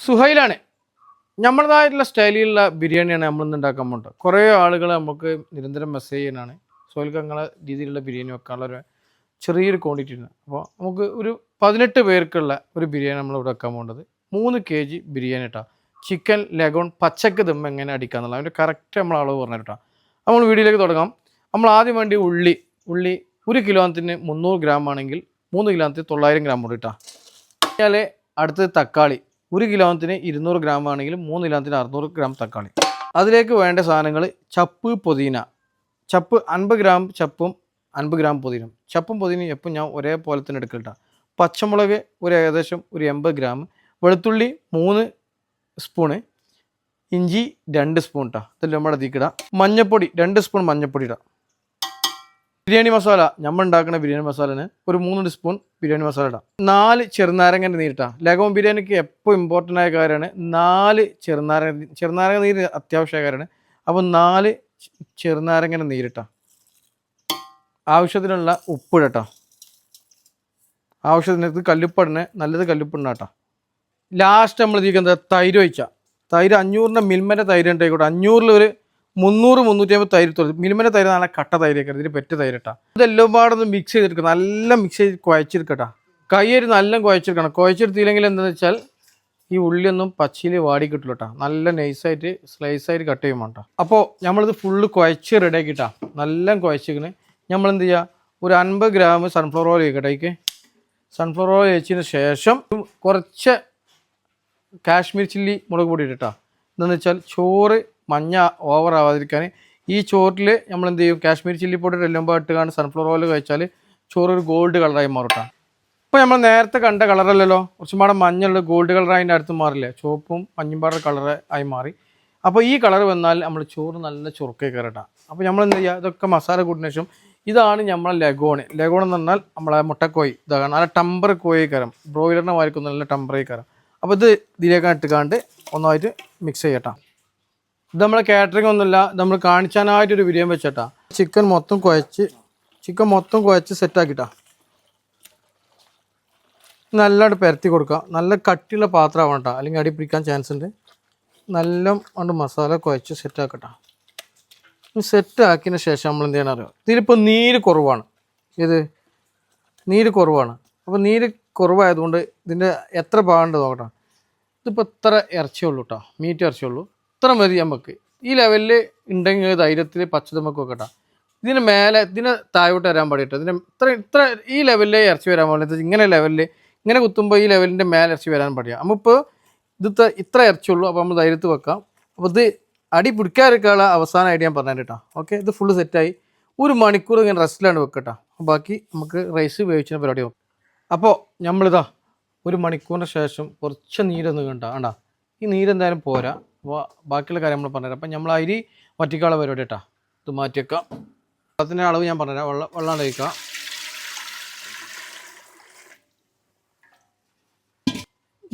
സുഹൈലാണ്. നമ്മുടേതായിട്ടുള്ള സ്റ്റൈലിലുള്ള ബിരിയാണിയാണ് നമ്മളിന്ന് ഉണ്ടാക്കാൻ പോകുന്നത്. കുറേ ആളുകൾ നമുക്ക് നിരന്തരം മെസ്സേജ് ചെയ്യാനാണ് സുഹൈൽക്ക് അങ്ങനെ രീതിയിലുള്ള ബിരിയാണി വെക്കാനുള്ള ഒരു ചെറിയൊരു ക്വാണ്ടിറ്റി ഉണ്ട്. അപ്പോൾ നമുക്ക് ഒരു 18 പേർക്കുള്ള ഒരു ബിരിയാണി നമ്മളിവിടെ വെക്കാൻ പോകുന്നത് 3 kg ബിരിയാണി കേട്ടോ. ചിക്കൻ ലഗോൺ പച്ചക്ക് ദം എങ്ങനെ അടിക്കാന്നുള്ള അതിൻ്റെ കറക്റ്റ് നമ്മൾ അളവ് പറഞ്ഞു കേട്ടോ. നമ്മൾ വീഡിയോയിലേക്ക് തുടങ്ങാം. നമ്മൾ ആദ്യം വേണ്ടി ഉള്ളി 1 കിലോത്തിന് 300 ഗ്രാം ആണെങ്കിൽ 3 കിലോത്തിന് 900 ഗ്രാം കൂടി കേട്ടോ. കഴിഞ്ഞാൽ അടുത്തത് തക്കാളി 1 കിലോത്തിന് 200 ഗ്രാം ആണെങ്കിൽ 3 കിലോത്തിന് 600 ഗ്രാം തക്കാളി. അതിലേക്ക് വേണ്ട സാധനങ്ങൾ ചപ്പ് പുതിന. ചപ്പ് 50 ഗ്രാം ചപ്പും 50 ഗ്രാം പുതിനും. ചപ്പും പുതിനയും എപ്പോൾ ഞാൻ ഒരേപോലെ തന്നെ എടുക്കട്ടാ. പച്ചമുളക് ഏകദേശം 80 ഗ്രാം. വെളുത്തുള്ളി 3 സ്പൂണ്. ഇഞ്ചി 2 സ്പൂൺ ഇട്ടാ. ഇതെല്ലാം നമ്മുടെ അതിക്കിടാം. മഞ്ഞൾപ്പൊടി 2 സ്പൂൺ മഞ്ഞൾപ്പൊടി ഇടാം. ബിരിയാണി മസാല നമ്മൾ ഉണ്ടാക്കുന്ന ബിരിയാണി മസാലന് ഒരു 3 സ്പൂൺ ബിരിയാണി മസാല ഇടാം. 4 ചെറുനാരങ്ങൻ്റെ നീരിട്ടാ. ലഗോൺ ബിരിയാണിക്ക് എപ്പോൾ ഇമ്പോർട്ടൻ്റ് ആയ കാര്യമാണ് 4 ചെറുനാരങ്ങ നീര് അത്യാവശ്യമായ കാര്യമാണ്. അപ്പോൾ 4 ചെറുനാരങ്ങൻ്റെ നീരിട്ടാ. ആവശ്യത്തിനുള്ള ഉപ്പിടട്ടോ. ആവശ്യത്തിന് കല്ലുപ്പിടണേ, നല്ലത് കല്ലുപ്പിടണ. ലാസ്റ്റ് നമ്മൾ ഇതിലേക്ക് തൈര് ഒഴിച്ചാൽ തൈര് 500ൻ്റെ മിൽമൻ്റെ തൈര് ഉണ്ടായിക്കോട്ടെ. 500 ഒരു 300-350 തൈര് തുറന്ന് മിൽമൻ്റെ തൈര് നല്ല കട്ട തൈരൊക്കെ ഇതിൽ പെറ്റ് തൈരിട്ടാ. ഇതെല്ലാം പാടൊന്ന് മിക്സ് ചെയ്തെടുക്കുക. നല്ല മിക്സ് ചെയ്ത് കുഴച്ചെടുക്കട്ടാ. കയ്യൊരു നല്ല കുഴച്ചെടുക്കണം. കുഴച്ചെടുത്തില്ലെങ്കിൽ എന്താണെന്ന് വെച്ചാൽ ഈ ഉള്ളിയൊന്നും പച്ചയിൽ വാടി കിട്ടില്ല കേട്ടോ. നല്ല നൈസായിട്ട് സ്ലൈസായിട്ട് കട്ട് ചെയ്യുമ്പോൾ കേട്ടോ. അപ്പോൾ നമ്മളിത് ഫുള്ള് കുഴച്ച് റെഡിയാക്കിട്ടാ. നല്ല കുഴച്ചിക്കണ്. നമ്മളെന്ത് ചെയ്യുക, ഒരു 50 ഗ്രാം സൺഫ്ലവർ ഓയിൽ ഒഴിക്കട്ടേക്ക്. സൺഫ്ലവർ ഓയിൽ ഒഴിച്ചതിന് ശേഷം കുറച്ച് കാശ്മീർ ചില്ലി മുളക് പൊടി ഇട്ടാ. എന്താണെന്ന് വെച്ചാൽ ചോറ് മഞ്ഞ ഓവർ ആവാതിരിക്കാൻ ഈ ചോറിൽ നമ്മൾ എന്ത് ചെയ്യും, കാശ്മീർ ചില്ലി പൗഡർ എല്ലാം ഇട്ടുകൊണ്ട് സൺഫ്ലവർ ഓയിൽ കഴിച്ചാൽ ചോറ് ഒരു ഗോൾഡ് കളറായി മാറട്ടാ. ഇപ്പോൾ നമ്മൾ നേരത്തെ കണ്ട കളറല്ലല്ലോ, കുറച്ചും പാടെ മഞ്ഞുള്ള ഗോൾഡ് കളർ അതിൻ്റെ അടുത്ത് മാറില്ലേ, ചുവപ്പും മഞ്ഞും പാടെ കളർ ആയി മാറി. അപ്പോൾ ഈ കളർ വന്നാൽ നമ്മൾ ചോറ് നല്ല ചുറുക്കായി കയറട്ടാ. അപ്പോൾ നമ്മൾ എന്ത് ചെയ്യുക, ഇതൊക്കെ മസാല കൂട്ടിന് ശേഷം ഇതാണ് നമ്മളെ ലഗോൺ. ലഗോൺ എന്ന് പറഞ്ഞാൽ നമ്മളെ മുട്ടക്കോയി. ഇതാണ് നല്ല ടമ്പർ കോഴി കയറും. ബ്രോയിലറിനെ വാരിക്കുന്ന നല്ല ടമ്പറായി കയറും. അപ്പോൾ ഇത് ഇതിലേക്ക് ഇട്ടുകാണ്ട് ഒന്നായിട്ട് മിക്സ് ചെയ്യട്ടാ. ഇത് നമ്മളെ കാറ്ററിംഗ് ഒന്നുമില്ല, നമ്മൾ കാണിച്ചാനായിട്ടൊരു ബിരിയാണി വെച്ചേട്ടാ. ചിക്കൻ മൊത്തം കുഴച്ച് സെറ്റാക്കിട്ടാ. നല്ലതായിട്ട് പരത്തി കൊടുക്കുക. നല്ല കട്ടിയുള്ള പാത്രമാവണം കേട്ടോ, അല്ലെങ്കിൽ അടി പിടിക്കാൻ ചാൻസ് ഉണ്ട്. നല്ല കൊണ്ട് മസാല കുഴച്ച് സെറ്റാക്കട്ടാ. സെറ്റാക്കിയതിന് ശേഷം നമ്മൾ എന്ത് ചെയ്യണം അറിയാം, ഇതിലിപ്പോൾ നീര് കുറവാണ്. നീര് കുറവാണ്. അപ്പോൾ നീര് കുറവായതുകൊണ്ട് ഇതിൻ്റെ എത്ര ഭാഗമുണ്ട് നോക്കട്ടെ. ഇതിപ്പോൾ ഇത്ര ഇറച്ചിയുള്ളൂ കേട്ടോ, മീറ്റ് ഇറച്ചിയുള്ളൂ. ഇത്ര മതി നമുക്ക്. ഈ ലെവലിൽ ഉണ്ടെങ്കിൽ ധൈര്യത്തിൽ പച്ചതമ്മക്ക് വെക്കട്ടെ. ഇതിന് മേലെ ഇതിന് താഴോട്ട് വരാൻ പാടിട്ടോ. ഇതിന് ഇത്ര ഈ ലെവലിലേ ഇറച്ചി വരാൻ പാടില്ല. ഇങ്ങനെ ലെവലിൽ ഇങ്ങനെ കുത്തുമ്പോൾ ഈ ലെവലിൻ്റെ മേലെ ഇറച്ചി വരാൻ പാടില്ല. നമ്മളിപ്പോൾ ഇത് ഇത്ര ഇറച്ചിയുള്ളൂ. അപ്പോൾ നമ്മൾ ധൈര്യത്തിൽ വെക്കാം. അപ്പോൾ ഇത് അടി പിടിക്കാതിരിക്കാനുള്ള അവസാനമായിട്ട് ഞാൻ പറഞ്ഞു കേട്ടോ. ഓക്കെ, ഇത് ഫുള്ള് സെറ്റായി. 1 മണിക്കൂർ ഇങ്ങനെ റെസ്റ്റിലാണ് വെക്കട്ടോ. ബാക്കി നമുക്ക് റൈസ് വേവിച്ചിന് പരിപാടി നോക്കാം. അപ്പോൾ നമ്മളിതാ 1 മണിക്കൂറിന് ശേഷം കുറച്ച് നീരൊന്ന് കണ്ടാ. ഈ നീരെന്തായാലും പോരാ. അപ്പോൾ ബാക്കിയുള്ള കാര്യം നമ്മൾ പറഞ്ഞുതരാം. അപ്പം നമ്മൾ അരി വറ്റിക്കാനുള്ള പരിപാടി കേട്ടോ. ഇത് മാറ്റി വെക്കാം. വെള്ളത്തിൻ്റെ അളവ് ഞാൻ പറഞ്ഞുതരാം. വെള്ളം ഒഴിക്കാം.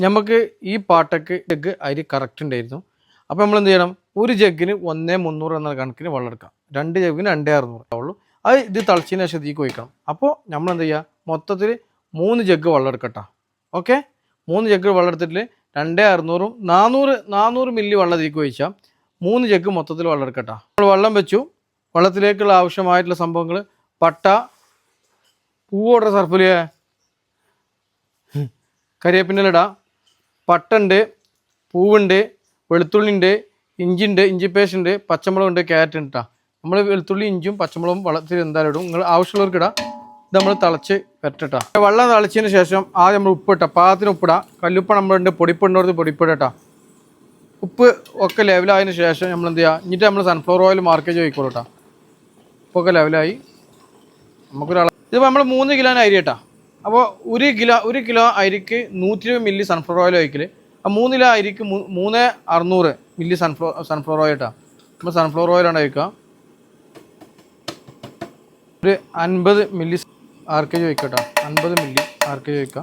നമുക്ക് ഈ പാട്ടക്ക് ജഗ് അരി കറക്റ്റ് ഉണ്ടായിരുന്നു. അപ്പോൾ നമ്മൾ എന്ത് ചെയ്യണം, 1 ജഗ്ഗിന് 1,300 എന്ന കണക്കിന് വെള്ളം എടുക്കാം. 2 ജഗ്ഗിന് 2,600 ആവുള്ളൂ. അത് ഇത് തിളച്ചതിന് ശേഷം തീക്ക് ഒഴിക്കണം. അപ്പോൾ നമ്മൾ എന്ത് ചെയ്യുക, മൊത്തത്തിൽ 3 ജഗ്ഗ് വെള്ളം എടുക്കട്ടോ. ഓക്കെ, 3 ജഗ്ഗ് വെള്ളം എടുത്തിട്ട് 2,600 400 മില്ലി വെള്ളം തീക്ക് ഒഴിച്ചാൽ 3 ജഗ്ഗ് മൊത്തത്തിൽ വെള്ളം എടുക്കട്ടോ. നമ്മൾ വെള്ളം വെച്ചു. വെള്ളത്തിലേക്കുള്ള ആവശ്യമായിട്ടുള്ള സംഭവങ്ങൾ പട്ട, പൂവോടെ സർപ്പില്, കരിവേപ്പിൻ്റെ ഇടാം. പട്ടുണ്ട്, പൂവുണ്ട്, വെളുത്തുള്ളി ഉണ്ട്, ഇഞ്ചിയുണ്ട്, ഇഞ്ചി പേസ്റ്റ് ഉണ്ട്, പച്ചമുളകുണ്ട്, ക്യാരറ്റ് ഉണ്ട് കേട്ടോ. നമ്മൾ വെളുത്തുള്ളി ഇഞ്ചും പച്ചമുളകും വെള്ളത്തിൽ എന്തായാലും ഇടും. നിങ്ങൾ ആവശ്യമുള്ളവർക്ക് ഇടാം. ഇത് നമ്മൾ തിളച്ച് വരട്ടാ. വെള്ളം തിളച്ചതിന് ശേഷം ആദ്യം നമ്മൾ ഉപ്പിട്ടാ. പാകത്തിന് ഉപ്പിടാം. കല്ലുപ്പ് നമ്മളുണ്ട്, പൊടിപ്പിടുന്നവർക്ക് പൊടിപ്പിടട്ടാ. ഉപ്പ് ഒക്കെ ലെവലായതിനു ശേഷം നമ്മൾ എന്ത് ചെയ്യുക, എന്നിട്ട് നമ്മൾ സൺഫ്ലവർ ഓയിൽ മാർക്കേജ് ഒഴിക്കോളൂ കേട്ടോ. ഉപ്പൊക്കെ ലെവലായി. ഇതിപ്പോൾ നമ്മൾ 3 കിലോന് അരി കേട്ടോ. അപ്പോൾ 1 കിലോ അരിക്ക് 120 മില്ലി സൺഫ്ലവർ ഓയിൽ ഒഴിക്കൽ. ആ 3 കിലോ അരിക്ക് 3,600 മില്ലി സൺഫ്ലവർ ഓയിൽ കേട്ടോ. നമ്മൾ സൺഫ്ലവർ ഓയിലാണ് ഒഴിക്കുക. ഒരു 50 മില്ലി ആർക്കേജ് ഒഴിക്കട്ടോ. 50 മില്ലി ആർക്കേജ് ഒഴിക്കുക.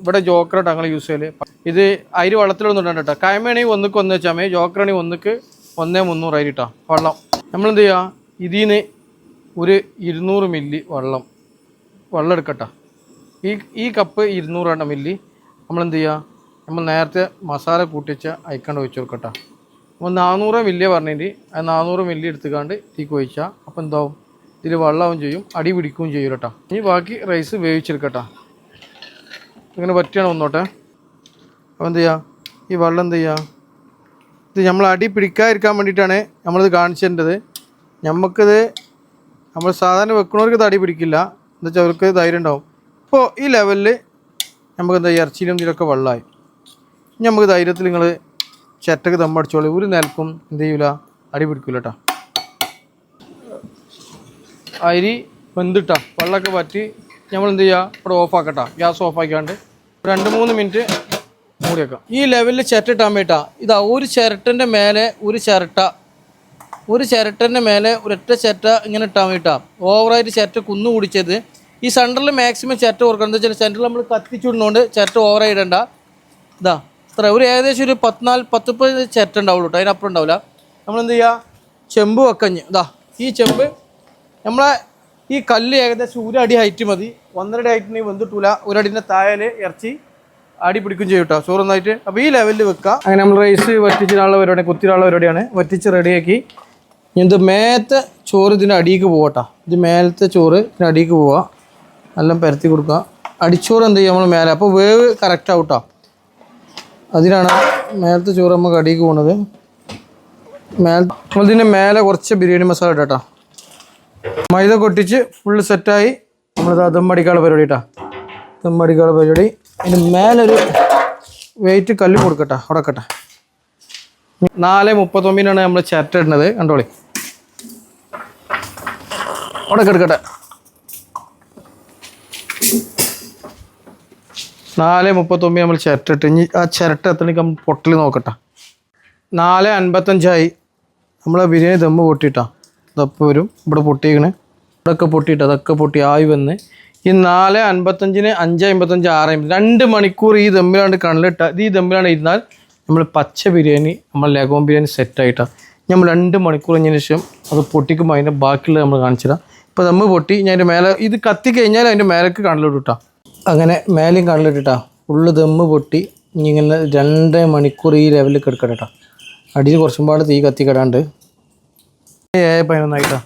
ഇവിടെ ജോക്കറായിട്ട് ഞങ്ങൾ യൂസ് ചെയ്യൽ. ഇത് അരി വെള്ളത്തിലൊന്നും ഇടണ്ട കേട്ടോ. കയമേണെങ്കിൽ 1ക്ക് 1 വെച്ചാൽ മതി. ജോക്കറാണെങ്കിൽ 1ക്ക് 1,300 അരി കേട്ടോ. വെള്ളം നമ്മളെന്ത് ചെയ്യുക, ഇതിന് ഒരു 200 മില്ലി വെള്ളം എടുക്കട്ടോ. ഈ കപ്പ് 200 മില്ലി നമ്മളെന്ത് ചെയ്യുക, നമ്മൾ നേരത്തെ മസാല കൂട്ടിച്ച അയക്കാണ്ട് ഒഴിച്ച് കൊടുക്കട്ടോ. അപ്പോൾ 400 മില്ലി പറഞ്ഞിട്ട് ആ 400 മില്ലി എടുത്തുകൊണ്ട് തീക്ക് ഒഴിച്ചാൽ അപ്പോൾ എന്താവും, ഇതിൽ വെള്ളമാവും ചെയ്യും, അടി പിടിക്കുകയും ചെയ്യും കേട്ടോ. ഇനി ബാക്കി റൈസ് വേവിച്ചെടുക്കട്ടോ. ഇങ്ങനെ പറ്റിയാണ് വന്നോട്ടെ. അപ്പോൾ എന്ത് ചെയ്യുക, ഈ വെള്ളം എന്ത് ചെയ്യുക, ഇത് നമ്മൾ അടി പിടിക്കാതിരിക്കാൻ വേണ്ടിയിട്ടാണ് നമ്മളിത് കാണിച്ചിട്ടത്. നമുക്കിത് നമ്മൾ സാധാരണ വെക്കുന്നവർക്ക് ഇത് അടി പിടിക്കില്ല, എന്താ വെച്ചാൽ അവർക്ക് ധൈര്യം ഉണ്ടാവും. ഇപ്പോൾ ഈ ലെവലിൽ നമുക്ക് എന്താ ഇറച്ചിയിലും ഇതിലൊക്കെ വെള്ളമായി. ഇനി നമുക്ക് ധൈര്യത്തിൽ നിങ്ങൾ ചട്ടക്ക് ദമ്മടിച്ചോളൂ. ഒരു നിലക്കും എന്ത് ചെയ്യൂല, അടി പിടിക്കില്ല കേട്ടോ. അരി വെന്തിട്ടാ വെള്ളമൊക്കെ പറ്റി നമ്മൾ എന്ത് ചെയ്യുക, ഇവിടെ ഓഫാക്കട്ടോ. ഗ്യാസ് ഓഫാക്കിയാണ്ട് 2-3 മിനിറ്റ് മൂടി വെക്കാം. ഈ ലെവലിൽ ചിരട്ട ഇട്ടാൻ വേണ്ടിട്ടാ. ഇതാ ഒരു ചിരട്ടൻ്റെ മേലെ ഒരു ചിരട്ടൻ്റെ മേലെ ഒരൊറ്റ ചിരട്ട ഇങ്ങനെ ഇട്ടാൻ വേണ്ടിട്ടാ. ഓവറായിട്ട് ചിരട്ട കുന്നു കുടിച്ചത്. ഈ സെൻറ്ററിൽ മാക്സിമം ചിരട്ട കൊടുക്കണം. എന്താ വെച്ചാൽ സെൻറ്ററിൽ നമ്മൾ കത്തിച്ചുവിടുന്നതുകൊണ്ട് ചിരട്ട ഓവറായി ഇടണ്ട. ഇതാ ഇത്ര ഒരു ഏകദേശം ഒരു 10-40 ചിരട്ട ഉണ്ടാവുള്ളൂ കേട്ടോ, അതിനപ്പുറം ഉണ്ടാവില്ല. നമ്മളെന്ത് ചെയ്യുക, ചെമ്പ് വെക്കഞ്ഞ് ഇതാ ഈ ചെമ്പ് നമ്മളെ ഈ കല്ല് ഏകദേശം 1 അടി ഹൈറ്റ് മതി. 1.5 അടി ഹൈറ്റിന് വെന്തിട്ടൂല. 1 അടിൻ്റെ താഴെ ഇറച്ചി അടി പിടിക്കും ചെയ്യും കേട്ടോ ചോറൊന്നായിട്ട്. അപ്പോൾ ഈ ലെവലിൽ വെക്കുക. അങ്ങനെ നമ്മൾ റൈസ് വറ്റിച്ചിട്ടുള്ള പരിപാടി, കുത്തിയുള്ള പരിപാടിയാണ്. വറ്റിച്ച് റെഡിയാക്കി ഇത് മേലത്തെ ചോറ് ഇതിൻ്റെ അടിയിലേക്ക് പോകട്ടോ. ഇത് മേലത്തെ ചോറ് ഇതിൻ്റെ അടിയിലേക്ക് പോവുക. എല്ലാം പരത്തി കൊടുക്കുക. അടിച്ചോറ് എന്ത് ചെയ്യുക നമ്മൾ മേലെ, അപ്പോൾ വേവ് കറക്റ്റ് ആവും കേട്ടോ. അതിനാണ് മേലത്തെ ചോറ് നമുക്ക് അടിയിലേക്ക് പോകുന്നത്. നമ്മളിതിൻ്റെ മേലെ കുറച്ച് ബിരിയാണി മസാല ഇട്ടാ കേട്ടോ. മൈദ കൊട്ടിച്ച് ഫുള്ള് സെറ്റായി നമ്മളിത് ദമ്മടിക്കാനുള്ള പരിപാടി കേട്ടോ. ദമ്മടിക്കാനുള്ള പരിപാടി. അതിന് മേലൊരു വെയിറ്റ് കല്ല് കൊടുക്കട്ടെ, ഉടക്കട്ടെ. 4:39 നമ്മൾ ചിരട്ട ഇടുന്നത്, കണ്ടോളി. ഉടക്കെടുക്കട്ടെ. 4:39 നമ്മൾ ചിരട്ട ഇട്ട്. ഇനി ആ ചിരട്ട എത്തണിക്ക് നമ്മൾ പൊട്ടൽ നോക്കട്ടെ. 4:55 നമ്മളെ ബിരിയാണി ദമ്മ് പൊട്ടിയിട്ടാ. ഇതപ്പോൾ വരും ഇവിടെ പൊട്ടിക്കണേ, ഇവിടെയൊക്കെ പൊട്ടിയിട്ട് അതൊക്കെ പൊട്ടി ആയി വന്ന് ഈ 4:55, 5:55, 6:50 2 മണിക്കൂർ ഈ ദമ്മിലാണ്ട് കണ്ണിലിട്ട. ഈ ദമ്മിലാണ് ഇരുന്നാൽ നമ്മൾ പച്ച ബിരിയാണി, നമ്മൾ ലഗോൺ ബിരിയാണി സെറ്റായിട്ടാണ്. നമ്മൾ 2 മണിക്കൂർ കഴിഞ്ഞതിന് ശേഷം അത് പൊട്ടിക്കുമ്പോൾ അതിൻ്റെ ബാക്കിയുള്ളത് നമ്മൾ കാണിച്ചു തരാം. ഇപ്പോൾ ദമ്മ് പൊട്ടി ഞാൻ അതിൻ്റെ മേലെ ഇത് കത്തി കഴിഞ്ഞാൽ അതിൻ്റെ മേലേക്ക് കണ്ണിലിട്ടാ. അങ്ങനെ മേലെയും കണ്ണിലിട്ടിട്ടാ. ഫുള്ള് ദമ്മ് പൊട്ടി. ഇനി ഇങ്ങനെ 2 മണിക്കൂർ ഈ ലെവലിൽ കിടക്കട്ടെ കേട്ടോ. അടിയിൽ കുറച്ചും പാട് തീ കത്തിക്കിടാണ്ട്. 7:11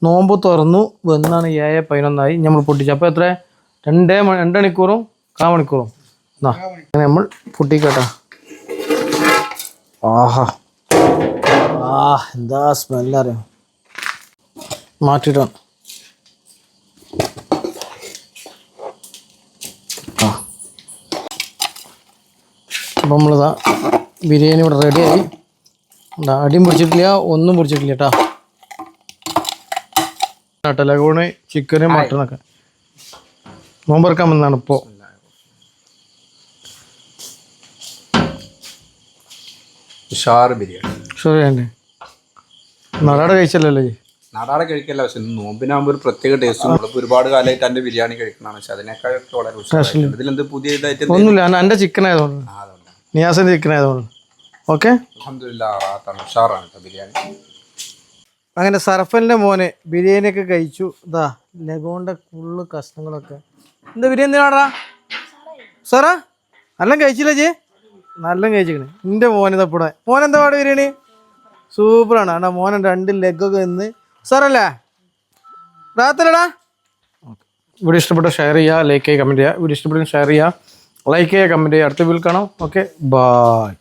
നോമ്പ് തുറന്നു വന്നാണ് 7:11 നമ്മൾ പൊട്ടിച്ചു. അപ്പോൾ എത്ര 2 മണിക്കൂറും 1/4 മണിക്കൂറും എന്നാ അങ്ങനെ നമ്മൾ പൊട്ടിക്കട്ടോ. ആഹാ എന്താ സ്മെല്ലറിയാം. മാറ്റിയിട്ടാണ് അപ്പം നമ്മളിതാ ബിരിയാണി ഇവിടെ റെഡിയായി. അടിയും പിടിച്ചിട്ടില്ല, ഒന്നും പിടിച്ചിട്ടില്ല കേട്ടോ. ലഗോണ് ചിക്കന് മട്ടനൊക്കെ നോമ്പറക്കാൻ വന്നതാണ് ഇപ്പോൾ. ബിരിയാണി നടാടെ കഴിച്ചല്ലോ. നാടാടെ കഴിക്കല്ല, പക്ഷെ നോമ്പിനാകുമ്പോൾ ഒരു പ്രത്യേക ടേസ്റ്റ്. ഒരുപാട് കാലമായിട്ട് എൻ്റെ ബിരിയാണി കഴിക്കണതാണ്, പക്ഷെ അതിനേക്കാളൊക്കെ വളരെ ഇതിലെന്ത് പുതിയതായിട്ട് ഒന്നുമില്ല. എൻ്റെ ചിക്കൻ ആയതുകൊണ്ട്, നിയാസിൻ്റെ ചിക്കൻ ആയതുകൊണ്ട്. ഓക്കെ, ഉഷാറാണ് ബിരിയാണി. അങ്ങനെ സർഫലിൻ്റെ മോനെ ബിരിയാണിയൊക്കെ കഴിച്ചു. ഇതാ ലഗോണിൻ്റെ ഫുള്ള് കഷ്ണങ്ങളൊക്കെ. എന്താ ബിരിയാണി ആടാ സാറാ? നല്ല കഴിച്ചില്ല ചേ? നല്ല കഴിച്ചിക്കണേ എൻ്റെ മോനിതപ്പൂടെ. മോനെന്താ പാട് ബിരിയാണി? സൂപ്പറാണ്. ആണ്ടാ മോനെ 2 ലെഗൊക്കെ നിന്ന് സാറല്ലേ രാത്രിടാ. വീഡിയോ ഇഷ്ടപ്പെട്ട ഷെയർ ചെയ്യുക, ലൈക്ക് ചെയ്യുക, കമൻറ്റ് ചെയ്യുക. വീഡിയോ ഇഷ്ടപ്പെട്ട ഷെയർ ചെയ്യുക, ലൈക്ക് ചെയ്യുക, കമൻറ്റ് ചെയ്യുക. അടുത്ത വീഡിയോയിൽ കാണാം. Okay, by.